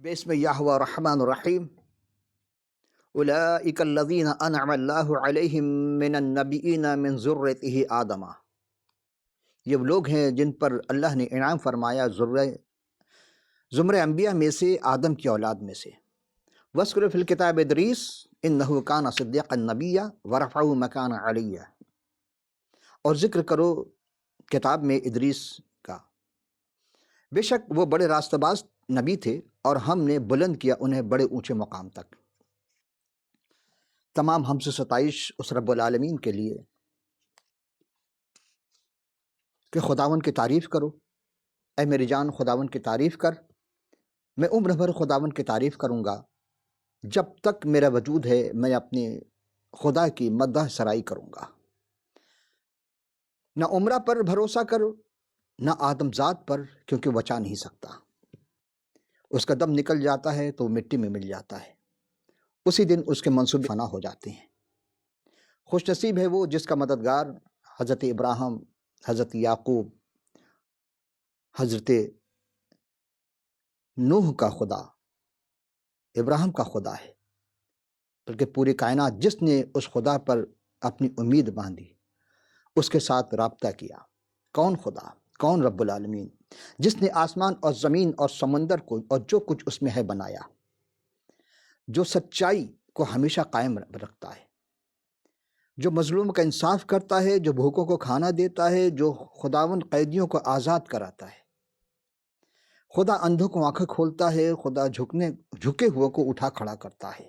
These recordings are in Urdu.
بسم اللہ الرحمن الرحیم اولئک الذین انعم اللہ علیہم من النبیین من ذریتہ آدم، یہ وہ لوگ ہیں جن پر اللہ نے انعام فرمایا زمرہ انبیاء میں سے، آدم کی اولاد میں سے۔ وَاذْكُرْ فِي الْكِتَابِ ادریس انہ کان صدیقا نبیا ورفعہ مکانا علیہ، اور ذکر کرو کتاب میں ادریس کا، بے شک وہ بڑے راستہ باز نبی تھے اور ہم نے بلند کیا انہیں بڑے اونچے مقام تک۔ تمام ہم سے ستائش اس رب العالمین کے لیے کہ خداون کی تعریف کرو۔ اے میری جان خداون کی تعریف کر، میں عمر بھر خداون کی تعریف کروں گا، جب تک میرا وجود ہے میں اپنے خدا کی مدح سرائی کروں گا۔ نہ عمرہ پر بھروسہ کرو نہ آدم ذات پر، کیونکہ بچا نہیں سکتا، اس کا دم نکل جاتا ہے تو مٹی میں مل جاتا ہے، اسی دن اس کے منصوبے فنا ہو جاتے ہیں۔ خوش نصیب ہے وہ جس کا مددگار حضرت ابراہیم، حضرت یعقوب، حضرت نوح کا خدا، ابراہیم کا خدا ہے، بلکہ پوری کائنات جس نے اس خدا پر اپنی امید باندھی، اس کے ساتھ رابطہ کیا۔ کون خدا، کون رب العالمین، جس نے آسمان اور زمین اور سمندر کو اور جو کچھ اس میں ہے بنایا، جو سچائی کو ہمیشہ قائم رکھتا ہے، جو مظلوم کا انصاف کرتا ہے، جو بھوکوں کو کھانا دیتا ہے، جو خداوند قیدیوں کو آزاد کراتا ہے۔ خدا اندھوں کو آنکھیں کھولتا ہے، خدا جھکے ہوئے کو اٹھا کھڑا کرتا ہے،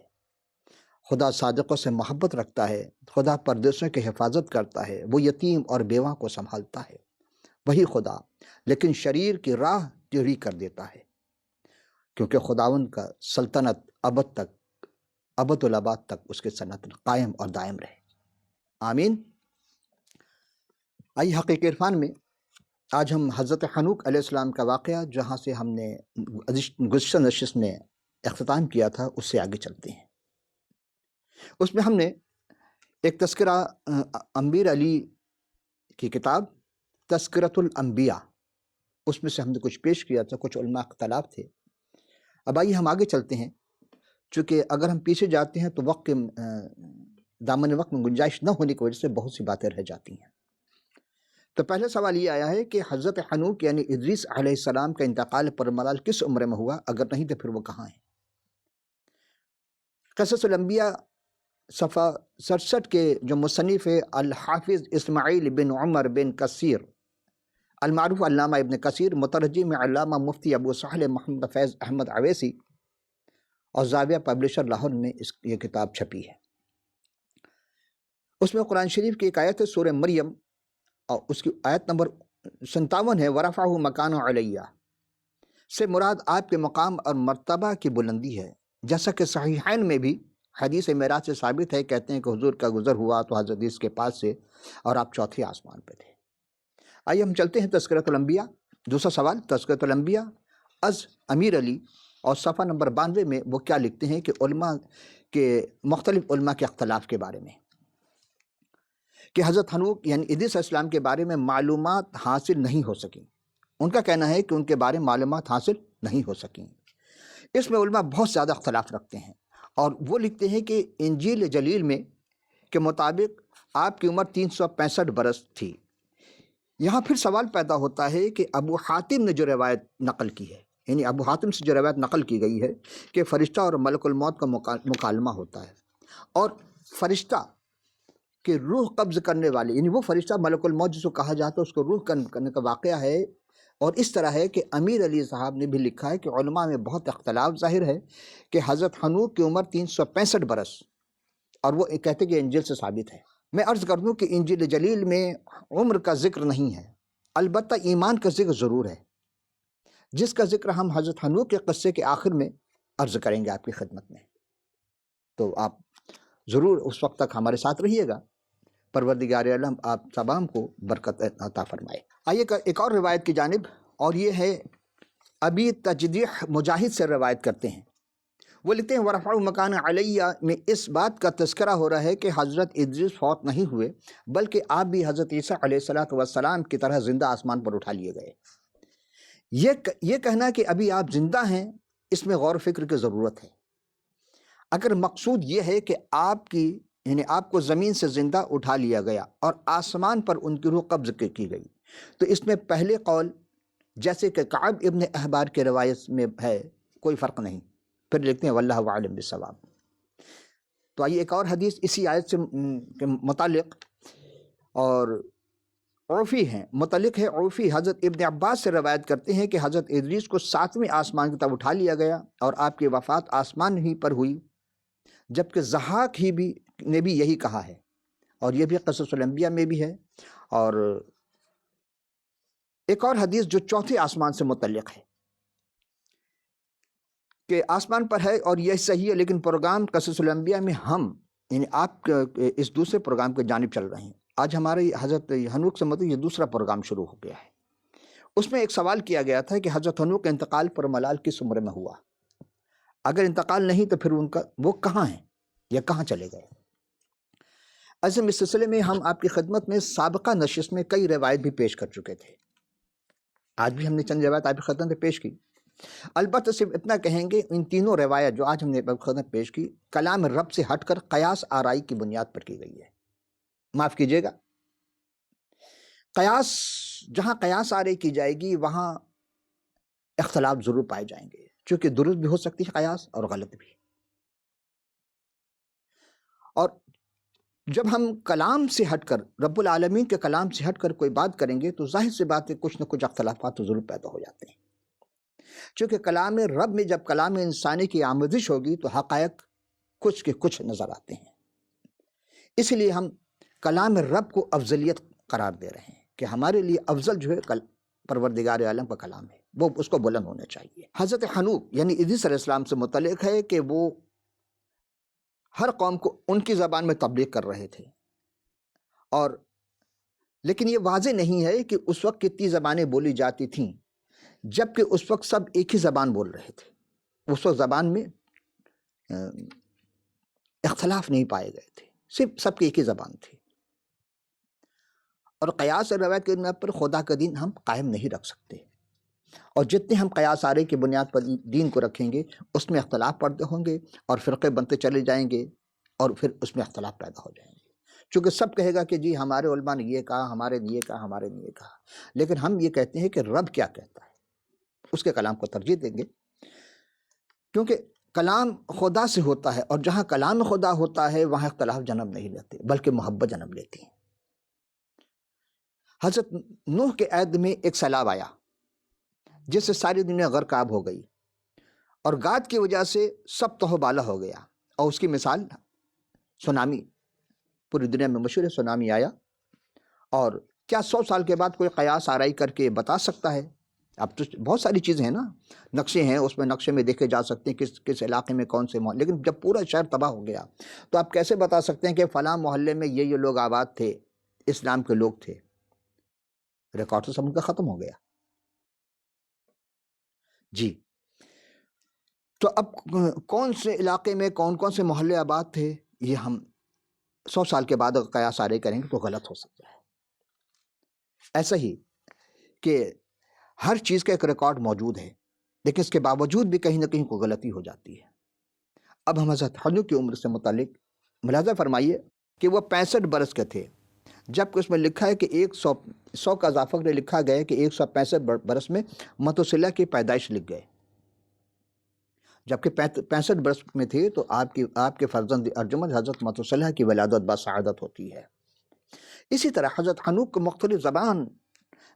خدا صادقوں سے محبت رکھتا ہے، خدا پردیسوں کی حفاظت کرتا ہے، وہ یتیم اور بیوہ کو سنبھالتا ہے، وہی خدا، لیکن شریر کی راہ ٹیڑھی کر دیتا ہے، کیونکہ خداوند کا سلطنت ابد تک، ابد الاباد تک اس کے سلطنت قائم اور دائم رہے۔ آمین۔ آئی حقیقی عرفان میں آج ہم حضرت حنوک علیہ السلام کا واقعہ، جہاں سے ہم نے گزشتہ نشست میں اختتام کیا تھا، اس سے آگے چلتے ہیں۔ اس میں ہم نے ایک تذکرہ امیر علی کی کتاب تذکرۃ الانبیاء، اس میں سے ہم نے کچھ پیش کیا تھا، کچھ علماء اختلاف تھے۔ اب آئیے ہم آگے چلتے ہیں، چونکہ اگر ہم پیچھے جاتے ہیں تو وقت دامن وقت میں گنجائش نہ ہونے کی وجہ سے بہت سی باتیں رہ جاتی ہیں۔ تو پہلا سوال یہ آیا ہے کہ حضرت حنوک یعنی ادریس علیہ السلام کا انتقال پرملال کس عمر میں ہوا، اگر نہیں تو پھر وہ کہاں ہیں؟ قصص الانبیاء صفحہ 67 کے جو مصنف ہے الحافظ اسماعیل بن عمر بن کثیر المعروف علامہ ابن کثیر، مترجم علامہ مفتی ابو سہل محمد فیض احمد اویسی، اور زاویہ پبلشر لاہور میں یہ کتاب چھپی ہے۔ اس میں قرآن شریف کی ایک آیت ہے سورہ مریم، اور اس کی آیت نمبر 57 ہے، وَرَفَعُ مَكَانُ عَلَيَّ، سے مراد آپ کے مقام اور مرتبہ کی بلندی ہے، جیسا کہ صحیحین میں بھی حدیث معراج سے ثابت ہے، کہتے ہیں کہ حضور کا گزر ہوا تو حضرت عیسیٰ کے پاس سے اور آپ چوتھے آسمان پہ تھے۔ آئیے ہم چلتے ہیں تذکرۃ الانبیاء۔ دوسرا سوال، تذکرۃ الانبیاء از امیر علی، اور صفحہ نمبر 92 میں وہ کیا لکھتے ہیں کہ علماء کے مختلف علماء کے اختلاف کے بارے میں، کہ حضرت حنوک یعنی ادریس علیہ السلام کے بارے میں معلومات حاصل نہیں ہو سکیں۔ ان کا کہنا ہے کہ ان کے بارے میں معلومات حاصل نہیں ہو سکیں۔ اس میں علماء بہت زیادہ اختلاف رکھتے ہیں، اور وہ لکھتے ہیں کہ انجیل جلیل میں کے مطابق آپ کی عمر 365 برس تھی۔ یہاں پھر سوال پیدا ہوتا ہے کہ ابو حاتم نے جو روایت نقل کی ہے، یعنی ابو حاتم سے جو روایت نقل کی گئی ہے کہ فرشتہ اور ملک الموت کا مکالمہ ہوتا ہے، اور فرشتہ کہ روح قبض کرنے والے، یعنی وہ فرشتہ ملک الموت جس کو کہا جاتا ہے، اس کو روح کرنے کا واقعہ ہے۔ اور اس طرح ہے کہ امیر علی صاحب نے بھی لکھا ہے کہ علماء میں بہت اختلاف ظاہر ہے کہ حضرت حنوک کی عمر 365 برس، اور وہ کہتے کہ انجیل سے ثابت ہے۔ میں عرض کر دوں کہ انجیل جلیل میں عمر کا ذکر نہیں ہے، البتہ ایمان کا ذکر ضرور ہے، جس کا ذکر ہم حضرت حنوک کے قصے کے آخر میں عرض کریں گے آپ کی خدمت میں، تو آپ ضرور اس وقت تک ہمارے ساتھ رہیے گا۔ پروردگار عالم آپ تمام کو برکت عطا فرمائے۔ آئیے ایک اور روایت کی جانب، اور یہ ہے ابی تجدیح مجاہد سے روایت کرتے ہیں۔ وہ لکھتے ہیں وَرَفَعُ مَكَانَ عَلَيَّ میں اس بات کا تذکرہ ہو رہا ہے کہ حضرت ادریس فوت نہیں ہوئے، بلکہ آپ بھی حضرت عیسیٰ علیہ السلام کی طرح زندہ آسمان پر اٹھا لیے گئے۔ یہ کہنا کہ ابھی آپ زندہ ہیں، اس میں غور و فکر کی ضرورت ہے۔ اگر مقصود یہ ہے کہ آپ کو زمین سے زندہ اٹھا لیا گیا اور آسمان پر ان کی روح قبض کی گئی، تو اس میں پہلے قول جیسے کہ کعب ابن احبار کے روایت میں ہے کوئی فرق نہیں۔ پھر لکھتے ہیں واللہ اعلم بالصواب۔ تو آئیے ایک اور حدیث اسی آیت سے متعلق، اور عوفی ہیں، متعلق ہے عوفی حضرت ابن عباس سے روایت کرتے ہیں کہ حضرت ادریس کو 7ویں آسمان کی طرف اٹھا لیا گیا اور آپ کی وفات آسمان ہی پر ہوئی، جبکہ ضحاک نے بھی یہی کہا ہے، اور یہ بھی قصص الانبیاء میں بھی ہے۔ اور ایک اور حدیث جو 4تھے آسمان سے متعلق ہے کہ آسمان پر ہے، اور یہ صحیح ہے، لیکن پروگرام قصص الانبیاء میں ہم آپ اس دوسرے پروگرام کی جانب چل رہے ہیں۔ آج ہمارے حضرت حنوک سے مطلب یہ دوسرا پروگرام شروع ہو گیا ہے۔ اس میں ایک سوال کیا گیا تھا کہ حضرت حنوک کا انتقال پر ملال کس عمر میں ہوا؟ اگر انتقال نہیں تو پھر وہ کہاں ہیں یا کہاں چلے گئے؟ ایسے اس سلسلے میں ہم آپ کی خدمت میں سابقہ نشست میں کئی روایت بھی پیش کر چکے تھے، آج بھی ہم نے چند روایت آپ کی خدمت میں پیش کی۔ البتہ صرف اتنا کہیں گے ان تینوں روایت جو آج ہم نے خدمت پیش کی کلام رب سے ہٹ کر قیاس آرائی کی بنیاد پر کی گئی ہے۔ معاف کیجیے گا، جہاں قیاس آرائی کی جائے گی وہاں اختلاف ضرور پائے جائیں گے، چونکہ درست بھی ہو سکتی ہے قیاس اور غلط بھی۔ اور جب ہم کلام سے ہٹ کر رب العالمین کے کلام سے ہٹ کر کوئی بات کریں گے تو ظاہر سی بات ہے کچھ نہ کچھ اختلافات تو ضرور پیدا ہو جاتے ہیں، چونکہ کلام رب میں جب کلام انسانی کی آمیزش ہوگی تو حقائق کچھ کے کچھ نظر آتے ہیں۔ اس لیے ہم کلام رب کو افضلیت قرار دے رہے ہیں کہ ہمارے لیے افضل جو ہے پروردگار عالم کا کلام ہے، وہ اس کو بلند ہونا چاہیے۔ حضرت حنوک یعنی ادریس علیہ السلام سے متعلق ہے کہ وہ ہر قوم کو ان کی زبان میں تبلیغ کر رہے تھے، اور لیکن یہ واضح نہیں ہے کہ اس وقت کتنی زبانیں بولی جاتی تھیں، جبکہ اس وقت سب ایک ہی زبان بول رہے تھے۔ اس وقت زبان میں اختلاف نہیں پائے گئے تھے، صرف سب کی ایک ہی زبان تھی۔ اور قیاس اور روایت کی بنیاد پر خدا کا دین ہم قائم نہیں رکھ سکتے، اور جتنے ہم قیاس آرائی کی بنیاد پر دین کو رکھیں گے اس میں اختلاف پڑتے ہوں گے اور فرقے بنتے چلے جائیں گے، اور پھر اس میں اختلاف پیدا ہو جائیں گے، چونکہ سب کہے گا کہ جی ہمارے علماء نے یہ کہا، ہمارے نے یہ کہا، ہمارے نے یہ کہا، لیکن ہم یہ کہتے ہیں کہ رب کیا کہتا ہے، اس کے کلام کو ترجیح دیں گے، کیونکہ کلام خدا سے ہوتا ہے، اور جہاں کلام خدا ہوتا ہے وہاں اختلاف جنم نہیں لیتے بلکہ محبت جنم لیتی ہے۔ حضرت نوح کے عہد میں ایک سیلاب آیا جس سے ساری دنیا غرق آب ہو گئی، اور گاد کی وجہ سے سب تہو بالا ہو گیا، اور اس کی مثال سونامی، پوری دنیا میں مشہور ہے سونامی آیا۔ اور کیا 100 سال کے بعد کوئی قیاس آرائی کر کے بتا سکتا ہے؟ اب تو بہت ساری چیزیں ہیں نا، نقشے ہیں، اس میں نقشے میں دیکھے جا سکتے ہیں کس علاقے میں کون سے محلے، لیکن جب پورا شہر تباہ ہو گیا تو آپ کیسے بتا سکتے ہیں کہ فلاں محلے میں یہ لوگ آباد تھے، اسلام کے لوگ تھے؟ ریکارڈ تو سب ان کا ختم ہو گیا۔ جی تو اب کون سے علاقے میں کون کون سے محلے آباد تھے، یہ ہم 100 سال کے بعد اگر قیاس آرائی کریں گے تو غلط ہو سکتا ہے۔ ایسا ہی کہ ہر چیز کا ایک ریکارڈ موجود ہے، لیکن اس کے باوجود بھی کہیں نہ کہیں کوئی غلطی ہو جاتی ہے۔ اب ہم حضرت حنوک کی عمر سے متعلق ملاحظہ فرمائیے کہ وہ 65 برس کے تھے، جبکہ اس میں لکھا ہے کہ 100 کا اضافہ نے لکھا گیا کہ 165 برس میں متوسلہ کی پیدائش لکھ گئے، جبکہ 65 برس میں تھے تو آپ کے فرزند ارجمند حضرت متوسلہ کی ولادت بسعادت ہوتی ہے۔ اسی طرح حضرت حنوک کو مختلف زبان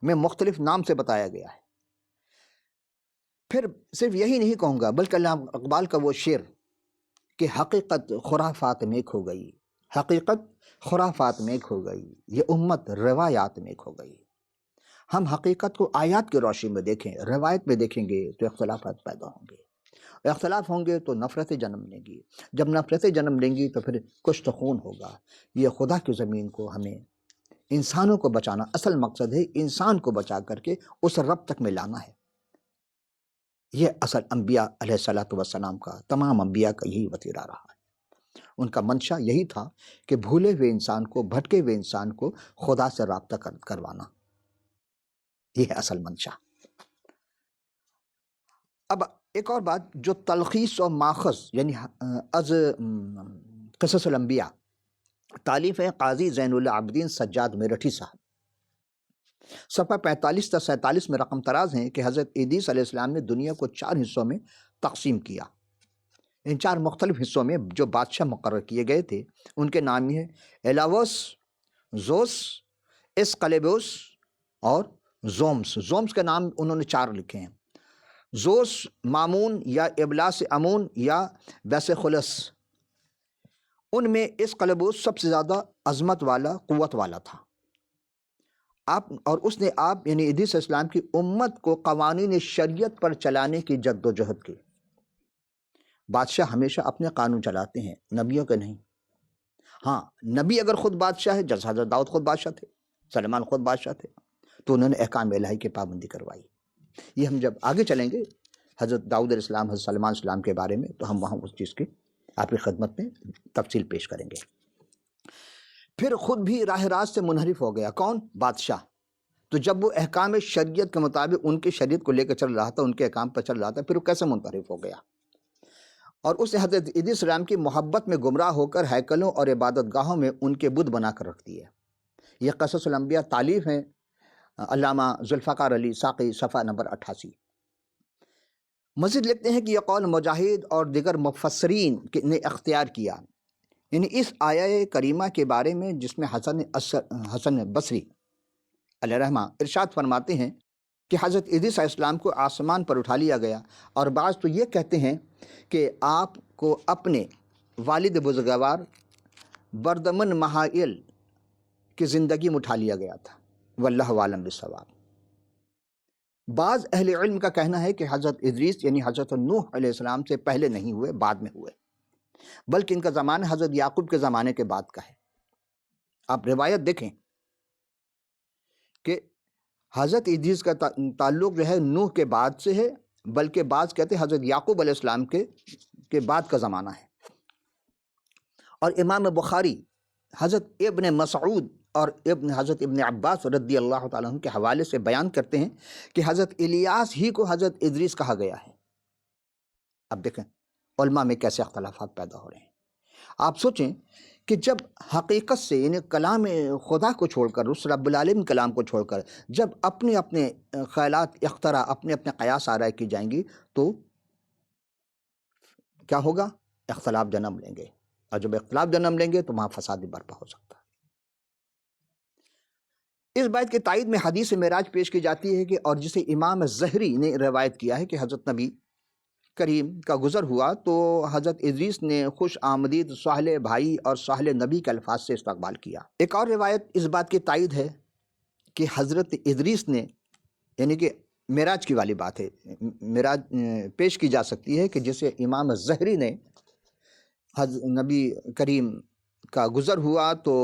میں مختلف نام سے بتایا گیا ہے۔ پھر صرف یہی نہیں کہوں گا بلکہ علامہ اقبال کا وہ شعر کہ حقیقت خرافات میں کھو گئی، حقیقت خرافات میں کھو گئی، یہ امت روایات میں کھو گئی۔ ہم حقیقت کو آیات کی روشنی میں دیکھیں، روایت میں دیکھیں گے تو اختلافات پیدا ہوں گے، اختلاف ہوں گے تو نفرتیں جنم لیں گی، جب نفرتیں جنم لیں گی تو پھر کچھ تو خون ہوگا۔ یہ خدا کی زمین کو ہمیں انسانوں کو بچانا، اصل مقصد ہے انسان کو بچا کر کے اس رب تک میں لانا ہے۔ یہ اصل انبیاء علیہ الصلوۃ والسلام کا، تمام انبیاء کا یہی وتیرہ رہا ہے۔ ان کا منشا یہی تھا کہ بھولے ہوئے انسان کو، بھٹکے ہوئے انسان کو خدا سے رابطہ کروانا، یہ ہے اصل منشا۔ اب ایک اور بات جو تلخیص اور ماخذ یعنی از قصص الانبیاء، تالیف ہے قاضی زین العابدین سجاد میرٹھی صاحب، صفحہ 45 تا 47 میں رقم تراز ہیں کہ حضرت ادریس علیہ السلام نے دنیا کو 4 حصوں میں تقسیم کیا۔ ان 4 مختلف حصوں میں جو بادشاہ مقرر کیے گئے تھے ان کے نام یہ ہے ایلاوس، زوس، اسقلیبوس اور زومس۔ زومس کے نام انہوں نے 4 لکھے ہیں، زوس مامون یا ابلاس امون یا بیسخلس۔ ان میں اسقلیبوس سب سے زیادہ عظمت والا، قوت والا تھا۔ اس نے آپ یعنی ادریس علیہ السلام کی امت کو قوانین شریعت پر چلانے کی جد و جہد کی۔ بادشاہ ہمیشہ اپنے قانون چلاتے ہیں، نبیوں کے نہیں۔ ہاں، نبی اگر خود بادشاہ ہے، جیسے حضرت داؤد خود بادشاہ تھے، سلیمان خود بادشاہ تھے، تو انہوں نے احکام الہی کی پابندی کروائی۔ یہ ہم جب آگے چلیں گے حضرت داؤد علیہ السلام، حضرت سلیمان علیہ السلام کے بارے میں، تو ہم وہاں اس چیز کی آپ کی خدمت میں تفصیل پیش کریں گے۔ پھر خود بھی راہ راست سے منحرف ہو گیا، کون؟ بادشاہ۔ تو جب وہ احکام شریعت کے مطابق ان کی شریعت کو لے کر چل رہا تھا، ان کے احکام پر چل رہا تھا، پھر وہ کیسے منحرف ہو گیا؟ اور اس نے حضرت ادریس علیہ السلام کی محبت میں گمراہ ہو کر ہیکلوں اور عبادت گاہوں میں ان کے بت بنا کر رکھ دیے۔ یہ قصص الانبیاء تالیف ہیں علامہ ذوالفقار علی ساقی، صفحہ نمبر 88۔ مزید لکھتے ہیں کہ یہ قول مجاہد اور دیگر مفسرین نے اختیار کیا، یعنی اس آیہ کریمہ کے بارے میں جس میں حسن بصری علیہ رحمہ ارشاد فرماتے ہیں کہ حضرت ادریس علیہ السلام کو آسمان پر اٹھا لیا گیا، اور بعض تو یہ کہتے ہیں کہ آپ کو اپنے والد بزرگوار بردمن محائل کی زندگی میں اٹھا لیا گیا تھا، واللہ عالم بالصواب۔ بعض اہل علم کا کہنا ہے کہ حضرت ادریس یعنی حضرت نوح علیہ السلام سے پہلے نہیں ہوئے، بعد میں ہوئے، بلکہ ان کا زمانہ حضرت یعقوب کے زمانے کے بعد کا ہے۔ آپ روایت دیکھیں کہ حضرت ادریس کا تعلق جو ہے نوح کے بعد سے ہے، بلکہ بعض کہتے ہیں حضرت یعقوب علیہ السلام کے بعد کا زمانہ ہے۔ اور امام بخاری حضرت ابن مسعود اور حضرت ابن عباس رضی اللہ تعالیٰ عنہ کے حوالے سے بیان کرتے ہیں کہ حضرت الیاس ہی کو حضرت ادریس کہا گیا ہے۔ اب دیکھیں علماء میں کیسے اختلافات پیدا ہو رہے ہیں۔ آپ سوچیں کہ جب حقیقت سے یعنی کلام خدا کو چھوڑ کر، اس رب العالمین کلام کو چھوڑ کر جب اپنے اپنے خیالات اختراع، اپنے اپنے قیاس آرائی کی جائیں گی تو کیا ہوگا؟ اختلاف جنم لیں گے، اور جب اختلاف جنم لیں گے تو وہاں فساد بھی برپا ہو سکتا ہے۔ اس بات کی تائید میں حدیث معراج پیش کی جاتی ہے کہ اور جسے امام زہری نے روایت کیا ہے کہ حضرت نبی کریم کا گزر ہوا تو حضرت ادریس نے خوش آمدید صالح بھائی اور صالح نبی کے الفاظ سے استقبال کیا۔ ایک اور روایت اس بات کی تائید ہے کہ حضرت ادریس نے یعنی کہ معراج کی والی بات ہے، معراج پیش کی جا سکتی ہے کہ جسے امام زہری نے نبی کریم کا گزر ہوا تو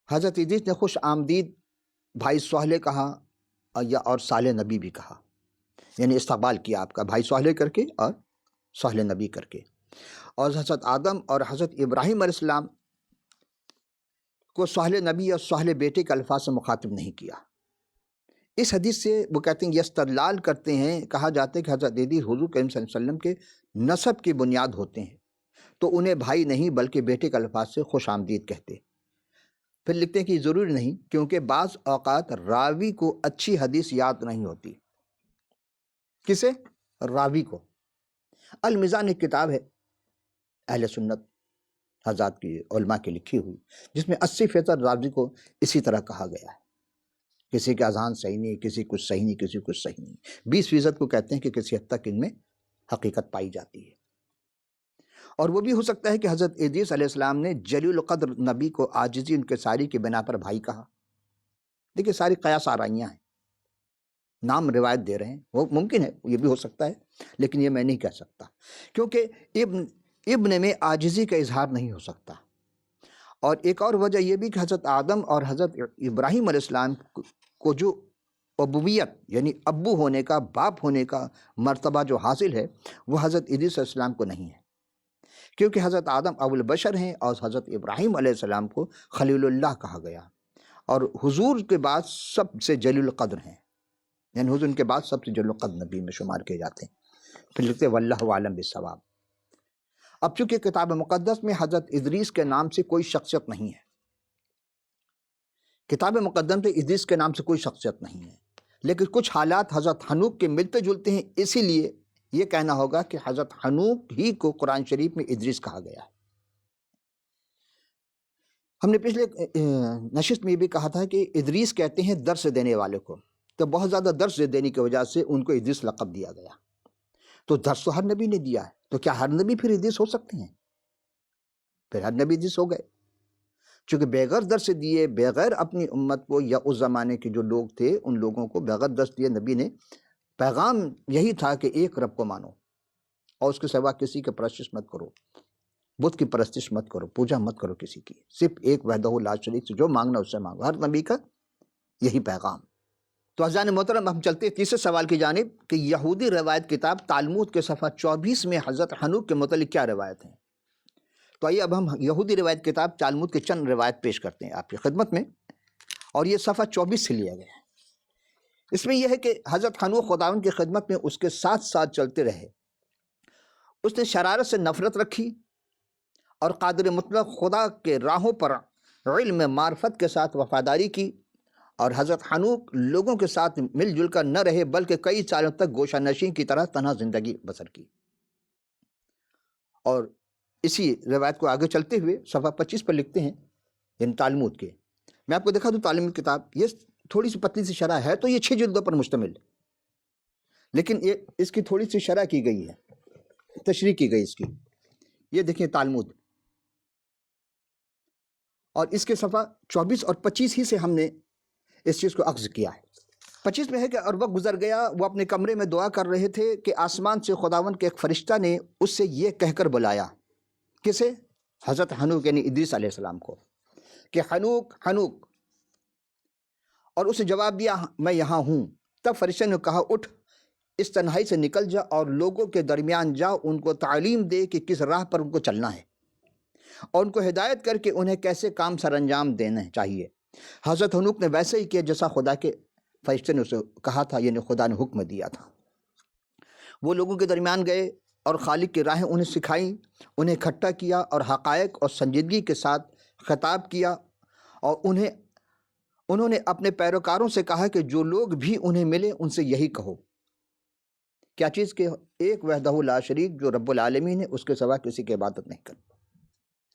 حضرت ادریس نے خوش آمدید بھائی صالح کہا اور صالح نبی بھی کہا، یعنی استقبال کیا آپ کا بھائی صالح کر کے اور صالح نبی کر کے۔ اور حضرت آدم اور حضرت ابراہیم علیہ السلام کو صالح نبی اور صالح بیٹے کے الفاظ سے مخاطب نہیں کیا۔ اس حدیث سے وہ کہتے ہیں یہ استدلال کرتے ہیں، کہا جاتا ہے کہ حضرت ادریس حضور کریم صلی اللہ علیہ وسلم کے نسب کی بنیاد ہوتے ہیں، تو انہیں بھائی نہیں بلکہ بیٹے کے الفاظ سے خوش آمدید کہتے۔ پھر لکھتے ہیں کہ ضروری نہیں، کیونکہ بعض اوقات راوی کو اچھی حدیث یاد نہیں ہوتی۔ کسے؟ راوی کو۔ المیزان ایک کتاب ہے اہل سنت حضرات کی علماء کی لکھی ہوئی، جس میں 80% راوی کو اسی طرح کہا گیا ہے۔ کسی کا اذہان صحیح نہیں، کسی کچھ صحیح نہیں، کسی کچھ صحیح نہیں۔ 20% کو کہتے ہیں کہ کسی حد تک ان میں حقیقت پائی جاتی ہے۔ اور وہ بھی ہو سکتا ہے کہ حضرت ادریس علیہ السلام نے جلیل القدر نبی کو عاجزی انکساری کی بنا پر بھائی کہا۔ دیکھیں ساری قیاس آرائیاں ہیں، نام روایت دے رہے ہیں، وہ ممکن ہے یہ بھی ہو سکتا ہے، لیکن یہ میں نہیں کہہ سکتا، کیونکہ ابن میں عاجزی کا اظہار نہیں ہو سکتا۔ اور ایک اور وجہ یہ بھی کہ حضرت آدم اور حضرت ابراہیم علیہ السلام کو جو ابویت یعنی ابو ہونے کا، باپ ہونے کا مرتبہ جو حاصل ہے وہ حضرت ادریس علیہ السلام کو نہیں ہے، کیونکہ حضرت آدم ابو البشر ہیں اور حضرت ابراہیم علیہ السلام کو خلیل اللہ کہا گیا، اور حضور کے بعد سب سے جلیل القدر ہیں، یعنی حضور کے بعد سب سے جلیل القدر نبی میں شمار کیے جاتے ہیں۔ پھر لکھتے واللہ عالم بالصواب۔ اب چونکہ کتاب مقدس میں حضرت ادریس کے نام سے کوئی شخصیت نہیں ہے، کتاب مقدس میں ادریس کے نام سے کوئی شخصیت نہیں ہے، لیکن کچھ حالات حضرت حنوک کے ملتے جلتے ہیں، اسی لیے یہ کہنا ہوگا کہ حضرت حنوک ہی کو قرآن شریف میں ادریس کہا گیا ہے۔ ہم نے پچھلے نشست میں یہ بھی کہا تھا کہ ادریس کہتے ہیں درس دینے والے کو، تو بہت زیادہ درس دینے کی وجہ سے ان کو ادریس لقب دیا گیا۔ تو درس تو ہر نبی نے دیا ہے، تو کیا ہر نبی پھر ادریس ہو سکتے ہیں؟ پھر ہر نبی ادریس ہو گئے، چونکہ بغیر درس دیے، بغیر اپنی امت کو یا اس زمانے کے جو لوگ تھے ان لوگوں کو بغیر درس دیے نبی نے پیغام یہی تھا کہ ایک رب کو مانو اور اس کے سوا کسی کی پرستش مت کرو، بت کی پرستش مت کرو، پوجا مت کرو کسی کی، صرف ایک وحدہ لا شریک سے جو مانگنا اس سے مانگو۔ ہر نبی کا یہی پیغام۔ تو عزیزان محترم، ہم چلتے ہیں تیسرے سوال کی جانب کہ یہودی روایت کتاب تالمود کے صفحہ 24 میں حضرت حنوک کے متعلق کیا روایت ہیں؟ تو آئیے اب ہم یہودی روایت کتاب تالمود کے چند روایت پیش کرتے ہیں آپ کی خدمت میں، اور یہ صفحہ 24 سے لیا گیا ہے۔ اس میں یہ ہے کہ حضرت حنوک خداوند کی خدمت میں اس کے ساتھ ساتھ چلتے رہے، اس نے شرارت سے نفرت رکھی اور قادر مطلق خدا کے راہوں پر علم معرفت کے ساتھ وفاداری کی، اور حضرت حنوک لوگوں کے ساتھ مل جل کر نہ رہے بلکہ کئی سالوں تک گوشہ نشین کی طرح تنہا زندگی بسر کی۔ اور اسی روایت کو آگے چلتے ہوئے صفحہ 25 پر لکھتے ہیں، یعنی تالمود کے، میں آپ کو دکھا دوں تالمود کتاب، یہ تھوڑی سی پتلی سی شرح ہے، تو یہ 6 جلدوں پر مشتمل، لیکن یہ اس کی تھوڑی سی شرح کی گئی ہے، تشریح کی گئی اس کی۔ یہ دیکھیں تالمود، اور اس کے صفحہ 24 اور 25 ہی سے ہم نے اس چیز کو اخذ کیا ہے۔ 25 میں ہے کہ اور وقت گزر گیا، وہ اپنے کمرے میں دعا کر رہے تھے کہ آسمان سے خداوند کے ایک فرشتہ نے اس سے یہ کہہ کر بلایا، کسے؟ حضرت حنوک یعنی ادریس علیہ السلام کو، کہ حنوک حنوک، اور اسے جواب دیا میں یہاں ہوں۔ تب فرشتے نے کہا اٹھ، اس تنہائی سے نکل جا اور لوگوں کے درمیان جا، ان کو تعلیم دے کہ کس راہ پر ان کو چلنا ہے، اور ان کو ہدایت کر کے انہیں کیسے کام سر انجام دینا چاہیے۔ حضرت حنوک نے ویسے ہی کیا جیسا خدا کے فرشتے نے اسے کہا تھا، یعنی خدا نے حکم دیا تھا۔ وہ لوگوں کے درمیان گئے اور خالق کی راہیں انہیں سکھائیں، انہیں اکٹھا کیا اور حقائق اور سنجیدگی کے ساتھ خطاب کیا، اور انہوں نے اپنے پیروکاروں سے کہا کہ جو لوگ بھی انہیں ملے ان سے یہی کہو، کیا چیز کہ ایک وحدہ لا شریک جو رب العالمین ہے، اس کے سوا کسی کی عبادت نہیں کرنا۔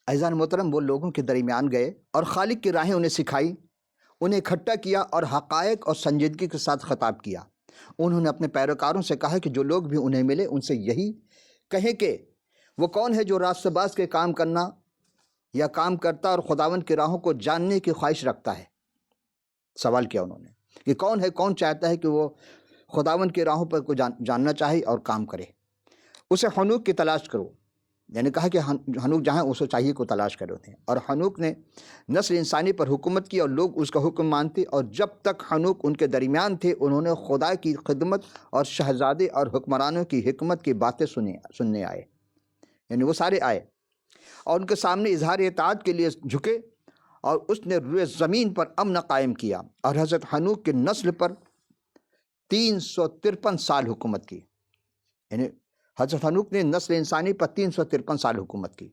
عزیزان محترم، وہ لوگوں کے درمیان گئے اور خالق کی راہیں انہیں سکھائی، انہیں اکٹھا کیا اور حقائق اور سنجیدگی کے ساتھ خطاب کیا۔ انہوں نے اپنے پیروکاروں سے کہا کہ جو لوگ بھی انہیں ملے ان سے یہی کہیں کہ وہ کون ہے جو راست باز کے کام کرنا یا کام کرتا اور خداوند کی راہوں کو جاننے کی خواہش رکھتا ہے۔ سوال کیا انہوں نے کہ کون ہے، کون چاہتا ہے کہ وہ خداوند کی راہوں پر کو جاننا چاہے اور کام کرے؟ اسے حنوک کی تلاش کرو، یعنی کہا کہ حنوک جہاں اسے چاہیے کو تلاش کرے تھے۔ اور حنوک نے نسل انسانی پر حکومت کی اور لوگ اس کا حکم مانتے، اور جب تک حنوک ان کے درمیان تھے انہوں نے خدا کی خدمت اور شہزادے اور حکمرانوں کی حکمت کی باتیں سننے آئے، یعنی وہ سارے آئے اور ان کے سامنے اظہار اطاعت کے لیے جھکے، اور اس نے روئے زمین پر امن قائم کیا، اور حضرت حنوک کی نسل پر 353 سال حکومت کی، یعنی حضرت حنوک نے نسل انسانی پر 353 سال حکومت کی۔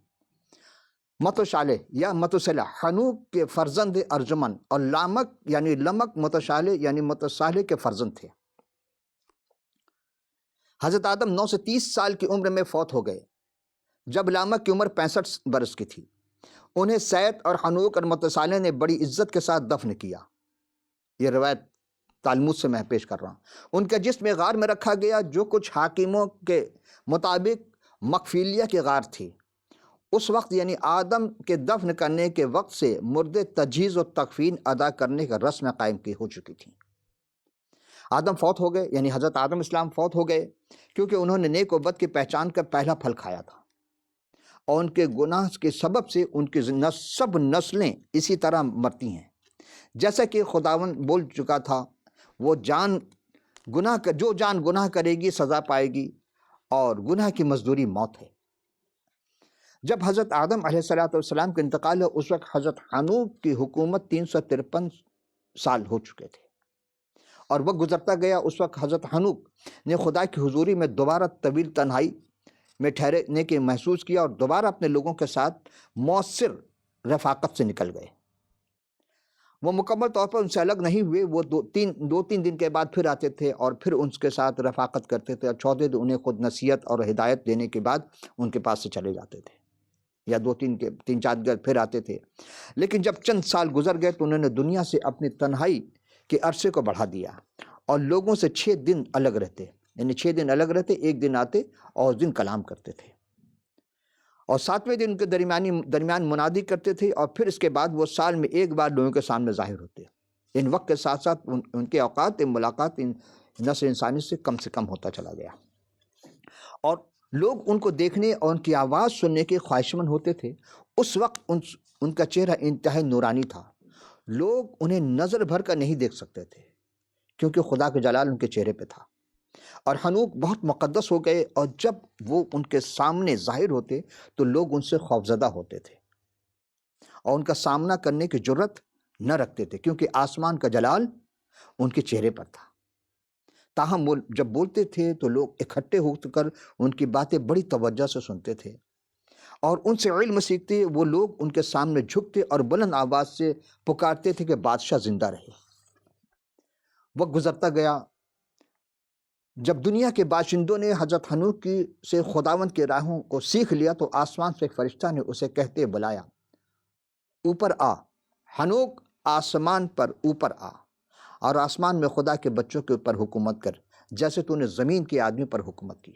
متشالح یا متصالح حنوک کے فرزند ارجمن، اور لامک یعنی لمک متشالح یعنی متصالح کے فرزند تھے۔ حضرت آدم 9 سے 30 سال کی عمر میں فوت ہو گئے، جب لامک کی عمر 65 برس کی تھی۔ انہیں سیت اور حنوک اور متصالح نے بڑی عزت کے ساتھ دفن کیا۔ یہ روایت تالمود سے میں پیش کر رہا ہوں۔ ان کا جسم غار میں رکھا گیا جو کچھ حاکموں کے مطابق مقفیلیہ کی غار تھی۔ اس وقت یعنی آدم کے دفن کرنے کے وقت سے مردے تجہیز و تکفین ادا کرنے کا رسم قائم کی ہو چکی تھی۔ آدم فوت ہو گئے، یعنی حضرت آدم اسلام فوت ہو گئے کیونکہ انہوں نے نیک و بد کی پہچان کا پہلا پھل کھایا تھا، اور ان کے گناہ کے سبب سے ان کی سب نسلیں اسی طرح مرتی ہیں، جیسا کہ خداوند بول چکا تھا، وہ جو جان گناہ کرے گی سزا پائے گی، اور گناہ کی مزدوری موت ہے۔ جب حضرت آدم علیہ السلام کا انتقال ہوا اس وقت حضرت حنوک کی حکومت 353 سال ہو چکے تھے، اور وقت گزرتا گیا، اس وقت حضرت حنوک نے خدا کی حضوری میں دوبارہ طویل تنہائی میں ٹھہرنے کے محسوس کیا اور دوبارہ اپنے لوگوں کے ساتھ مؤثر رفاقت سے نکل گئے۔ وہ مکمل طور پر ان سے الگ نہیں ہوئے، وہ دو تین دن کے بعد پھر آتے تھے اور پھر ان کے ساتھ رفاقت کرتے تھے، اور چوتھے دن انہیں خود نصیحت اور ہدایت دینے کے بعد ان کے پاس سے چلے جاتے تھے، یا تین چار دن پھر آتے تھے۔ لیکن جب چند سال گزر گئے تو انہوں نے دنیا سے اپنی تنہائی کے عرصے کو بڑھا دیا اور لوگوں سے 6 دن الگ رہتے، یعنی 6 دن الگ رہتے، ایک دن آتے اور اس دن کلام کرتے تھے، اور 7ویں دن کے درمیان منادی کرتے تھے، اور پھر اس کے بعد وہ سال میں ایک بار لوگوں کے سامنے ظاہر ہوتے۔ ان وقت کے ساتھ ساتھ ان کے اوقات ملاقات نسل انسانی سے کم ہوتا چلا گیا، اور لوگ ان کو دیکھنے اور ان کی آواز سننے کے خواہشمند ہوتے تھے۔ اس وقت ان کا چہرہ انتہائی نورانی تھا، لوگ انہیں نظر بھر کر نہیں دیکھ سکتے تھے کیونکہ خدا کا جلال ان کے چہرے پہ تھا، اور حنوک بہت مقدس ہو گئے، اور جب وہ ان کے سامنے ظاہر ہوتے تو لوگ ان سے خوفزدہ ہوتے تھے اور ان کا سامنا کرنے کی جرت نہ رکھتے تھے کیونکہ آسمان کا جلال ان کے چہرے پر تھا۔ تاہم وہ جب بولتے تھے تو لوگ اکٹھے ہو کر ان کی باتیں بڑی توجہ سے سنتے تھے اور ان سے علم سیکھتے۔ وہ لوگ ان کے سامنے جھکتے اور بلند آواز سے پکارتے تھے کہ بادشاہ زندہ رہے۔ وقت گزرتا گیا، جب دنیا کے باشندوں نے حضرت حنوک سے خداوند کے راہوں کو سیکھ لیا تو آسمان سے ایک فرشتہ نے اسے کہتے بلایا، اوپر آ حنوک، آسمان پر اوپر آ اور آسمان میں خدا کے بچوں کے اوپر حکومت کر جیسے تو نے زمین کے آدمی پر حکومت کی۔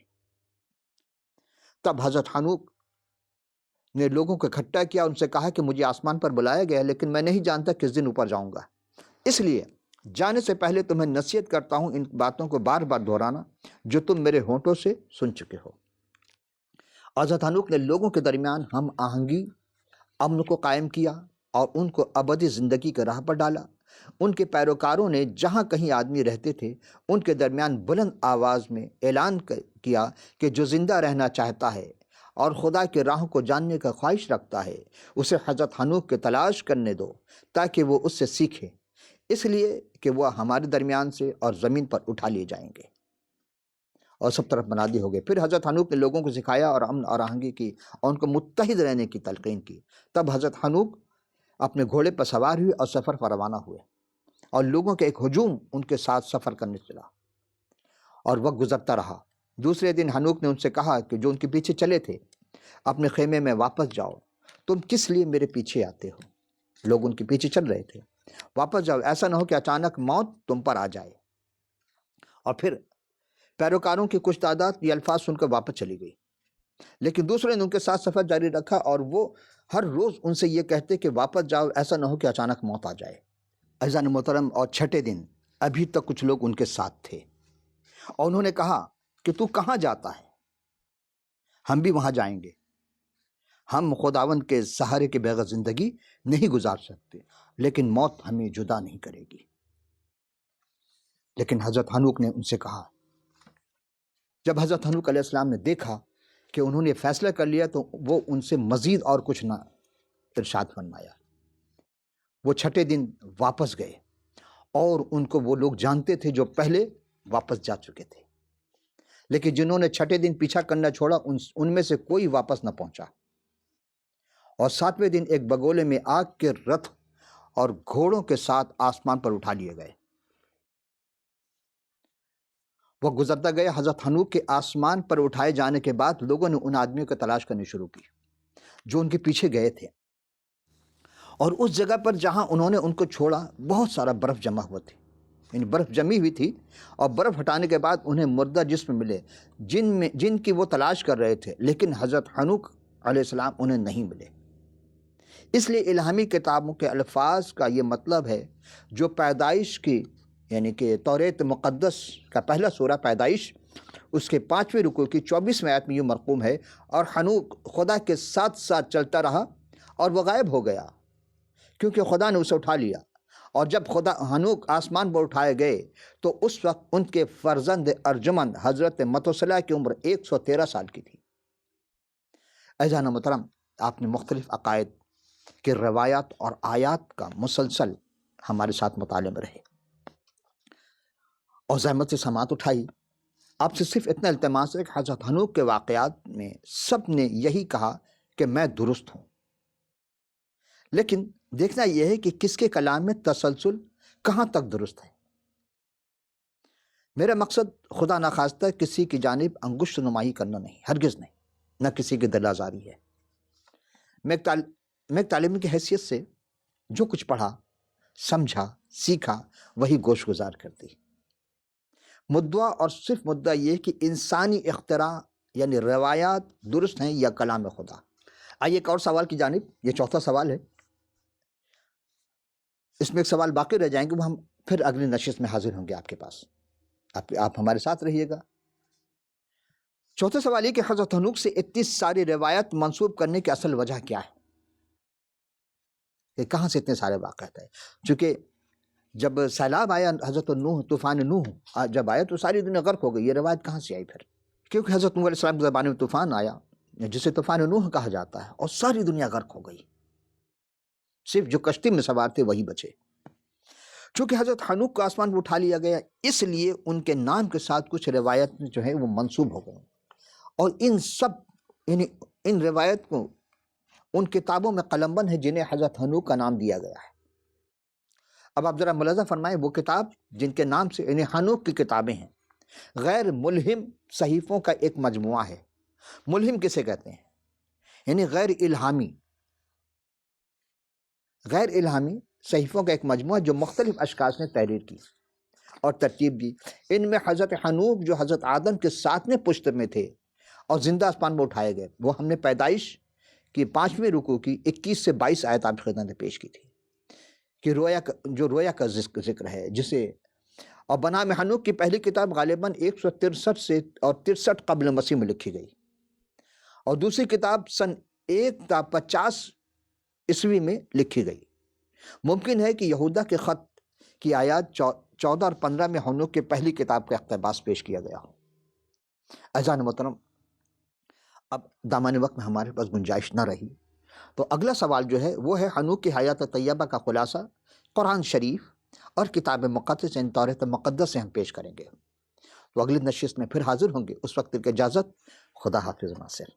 تب حضرت حنوک نے لوگوں کو اکٹھا کیا، ان سے کہا کہ مجھے آسمان پر بلایا گیا لیکن میں نہیں جانتا کس دن اوپر جاؤں گا، اس لیے جانے سے پہلے تمہیں نصیحت کرتا ہوں ان باتوں کو بار بار دہرانا جو تم میرے ہونٹوں سے سن چکے ہو۔ حضرت حنوک نے لوگوں کے درمیان ہم آہنگی، امن کو قائم کیا اور ان کو ابدی زندگی کے راہ پر ڈالا۔ ان کے پیروکاروں نے جہاں کہیں آدمی رہتے تھے ان کے درمیان بلند آواز میں اعلان کیا کہ جو زندہ رہنا چاہتا ہے اور خدا کے راہوں کو جاننے کا خواہش رکھتا ہے اسے حضرت حنوک کی تلاش کرنے دو تاکہ وہ اس سے سیکھے، اس لیے کہ وہ ہمارے درمیان سے اور زمین پر اٹھا لیے جائیں گے۔ اور سب طرف منادی ہو گئے۔ پھر حضرت حنوک نے لوگوں کو سکھایا اور امن اور آہنگی کی اور ان کو متحد رہنے کی تلقین کی۔ تب حضرت حنوک اپنے گھوڑے پر سوار ہوئے اور سفر پر روانہ ہوئے، اور لوگوں کے ایک ہجوم ان کے ساتھ سفر کرنے چلا، اور وقت گزرتا رہا۔ دوسرے دن حنوک نے ان سے کہا کہ جو ان کے پیچھے چلے تھے، اپنے خیمے میں واپس جاؤ، تم کس لیے میرے پیچھے آتے ہو؟ لوگ ان کے پیچھے چل رہے تھے۔ واپس جاؤ، ایسا نہ ہو کہ اچانک موت تم پر آ جائے۔ اور پھر پیروکاروں کی کچھ تعداد یہ الفاظ سن کر واپس چلی گئی، لیکن دوسرے نے ان کے ساتھ سفر جاری رکھا اور وہ ہر روز ان سے یہ کہتے کہ واپس جاؤ، ایسا نہ ہو کہ اچانک موت آ جائے۔ عزیزان محترم، اور چھٹے دن ابھی تک کچھ لوگ ان کے ساتھ تھے اور انہوں نے کہا کہ تو کہاں جاتا ہے؟ ہم بھی وہاں جائیں گے، ہم خداوند کے سہارے کے بغیر زندگی نہیں گزار سکتے، لیکن موت ہمیں جدا نہیں کرے گی۔ لیکن حضرت حنوک نے ان سے کہا، جب حضرت حنوک علیہ السلام نے دیکھا کہ انہوں نے فیصلہ کر لیا تو وہ ان سے مزید اور کچھ نہ ارشاد فرمایا۔ وہ چھٹے دن واپس گئے اور ان کو وہ لوگ جانتے تھے جو پہلے واپس جا چکے تھے، لیکن جنہوں نے چھٹے دن پیچھا کرنا چھوڑا ان میں سے کوئی واپس نہ پہنچا۔ اور 7ویں دن ایک بگولے میں آگ کے رتھ اور گھوڑوں کے ساتھ آسمان پر اٹھا لیے گئے۔ وہ گزرتا گیا، حضرت حنوک کے آسمان پر اٹھائے جانے کے بعد لوگوں نے ان آدمیوں کو تلاش کرنی شروع کی جو ان کے پیچھے گئے تھے، اور اس جگہ پر جہاں انہوں نے ان کو چھوڑا بہت سارا برف جمع ہوا تھی، یعنی برف جمی ہوئی تھی، اور برف ہٹانے کے بعد انہیں مردہ جسم ملے جن کی وہ تلاش کر رہے تھے، لیکن حضرت حنوک علیہ السلام انہیں نہیں ملے۔ اس لیے الہامی کتابوں کے الفاظ کا یہ مطلب ہے جو پیدائش کی، یعنی کہ توریت مقدس کا پہلا سورہ پیدائش اس کے 5ویں رکوع کی 24ویں آیت میں یہ مرقوم ہے، اور حنوک خدا کے ساتھ ساتھ چلتا رہا اور وہ غائب ہو گیا کیونکہ خدا نے اسے اٹھا لیا۔ اور جب خدا حنوک آسمان پر اٹھائے گئے تو اس وقت ان کے فرزند ارجمند حضرت متوسلہ کی عمر 113 سال کی تھی۔ عزیزان محترم، آپ نے مختلف عقائد کے روایات اور آیات کا مسلسل ہمارے ساتھ مطالعہ میں رہے۔ اور زحمت سے سماعت اٹھائی۔ آپ سے صرف اتنا التماس ہے کہ حضرت حنوک کے واقعات میں سب نے یہی کہا کہ میں درست ہوں، لیکن دیکھنا یہ ہے کہ کس کے کلام میں تسلسل کہاں تک درست ہے۔ میرا مقصد خدا نخواستہ کسی کی جانب انگشت نمائی کرنا نہیں، ہرگز نہیں، نہ کسی کی دل آزاری ہے۔ میں ایک تعلیمی کی حیثیت سے جو کچھ پڑھا، سمجھا، سیکھا، وہی گوش گزار کر دی۔ مدعا اور صرف مدعا یہ کہ انسانی اختراع یعنی روایات درست ہیں یا کلام خدا۔ آئیے ایک اور سوال کی جانب، یہ چوتھا سوال ہے، اس میں ایک سوال باقی رہ جائیں گے، وہ ہم پھر اگلی نشست میں حاضر ہوں گے آپ کے پاس، آپ ہمارے ساتھ رہیے گا۔ چوتھا سوال یہ کہ حضرت حنوک سے اتنی ساری روایت منسوب کرنے کی اصل وجہ کیا ہے، کہ کہاں سے اتنے سارے واقعات ہیں؟ چونکہ جب سیلاب آیا، حضرت نوح، طوفان نوح جب آیا تو ساری دنیا غرق ہو گئی، یہ روایت کہاں سے آئی پھر؟ کیونکہ حضرت نوح علیہ السلام کے زمانے میں طوفان آیا جسے طوفان نوح کہا جاتا ہے، اور ساری دنیا غرق ہو گئی، صرف جو کشتی میں سوار تھے وہی بچے۔ چونکہ حضرت حنوک کو آسمان میں اٹھا لیا گیا، اس لیے ان کے نام کے ساتھ کچھ روایت جو ہے وہ منسوب ہو گئے، اور ان روایت کو ان کتابوں میں قلمبند ہے جنہیں حضرت حنوک کا نام دیا گیا ہے۔ اب آپ ذرا ملاحظہ فرمائیں، وہ کتاب جن کے نام سے یعنی حنوک کی کتابیں ہیں، غیر ملہم صحیفوں کا ایک مجموعہ ہے۔ ملہم کسے کہتے ہیں؟ یعنی غیر الہامی صحیفوں کا ایک مجموعہ جو مختلف اشخاص نے تحریر کی اور ترتیب دی۔ ان میں حضرت حنوک جو حضرت آدم کے 7ویں پشت میں تھے اور زندہ آسمان میں اٹھائے گئے، وہ ہم نے پیدائش کی 5ویں رکوع کی 21 سے 22 آیت آپ کی خدمت میں پیش کی تھی، کہ رویا کا ذکر ہے، جسے اور بنام حنوک کی پہلی کتاب غالباً 163 سے اور 63 قبل مسیح میں لکھی گئی، اور دوسری کتاب سن 1 تا 50 عیسوی میں لکھی گئی۔ ممکن ہے کہ یہودا کے خط کی آیات 14 اور 15 میں حنوک کی پہلی کتاب کا اقتباس پیش کیا گیا ہو۔ عزیزان محترم، اب دامان وقت میں ہمارے پاس گنجائش نہ رہی، تو اگلا سوال جو ہے وہ ہے حنوک کی حیات طیبہ کا خلاصہ قرآن شریف اور کتاب مقدس یعنی توریت مقدس سے ہم پیش کریں گے۔ تو اگلی نشست میں پھر حاضر ہوں گے، اس وقت تک اجازت، خدا حافظ ناصر۔